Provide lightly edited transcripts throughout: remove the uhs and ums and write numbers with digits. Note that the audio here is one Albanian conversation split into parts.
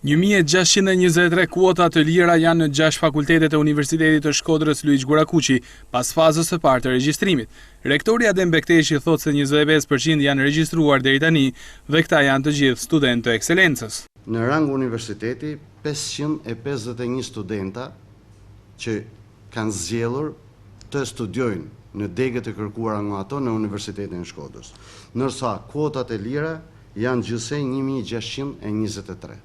1623 kuota të lira janë në 6 fakultetet e Universitetit të Shkodrës Luiq Gurakuqi, pas fazës së parë të regjistrimit. Rektori Adem Bekteshi thotë se 25% janë regjistruar deri tani dhe këta janë të gjithë studentë të ekselencës. Në rang universiteti, 551 studenta që kanë zgjedhur të studiojnë në degët e kërkuara nga ato në Universitetin e Shkodrës, ndërsa kuotat e lira janë gjithsej 1623.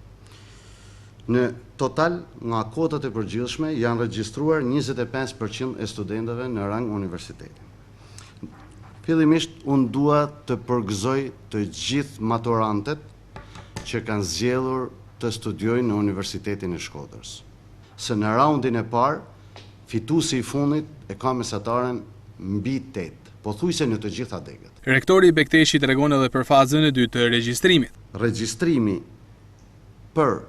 Në total, nga kuotat e përgjithshme, janë regjistruar 25% e studentëve në rang universiteti. Fillimisht, unë dua të përgëzoj të gjithë maturantët që kanë zgjedhur të studiojnë në Universitetin e Shkodrës. Se në raundin e parë, fituesi i fundit e ka mesataren mbi 8, pothuajse në të gjitha degët. Rektori Bekteshi tregon edhe për fazën e dytë të regjistrimit. Regjistrimi për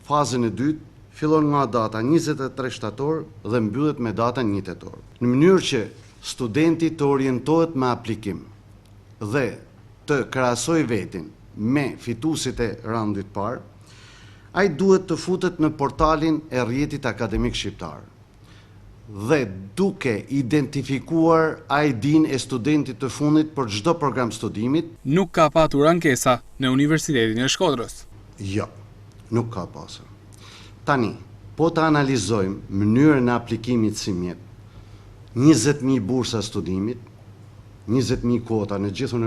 fazën e dytë fillon nga data 23 shtator dhe mbyllet me datën 1 tetor. Në mënyrë që studenti të orientohet me aplikim dhe të krahasoj vetin me fituesit e raundit parë, ai duhet të futet në portalin e rrjetit akademik shqiptar dhe duke identifikuar ID-n e studentit të fundit për çdo program studimit. Nuk ka patur ankesa në Universitetin e Shkodrës. Jo, nuk ka pasur. Tani, po të analizojmë mënyrën e aplikimit si mjet, 20.000 bursa studimit, 20.000 kuota në gjithë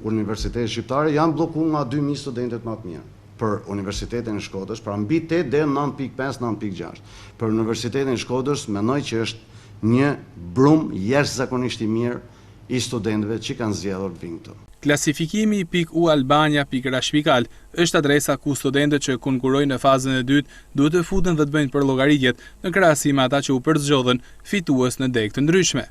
universitetet shqiptare janë bllokuar nga 2.000 studentet më të mirë. Për Universitetin e Shkodrës, pra mbi 8 deri 9.5, 9.6. Për Universitetin e Shkodrës mendoj që është një brum jashtëzakonisht i mirë i studentëve që kanë zgjedhur të vinë këtu. Klasifikimi .ualbania.rashpikal është adresa ku studentët që konkurrojnë në fazën e dytë duhet të futen dhe të bëjnë përllogaritjet në krahasim me ata që u përzgjodhen fitues në degë të ndryshme.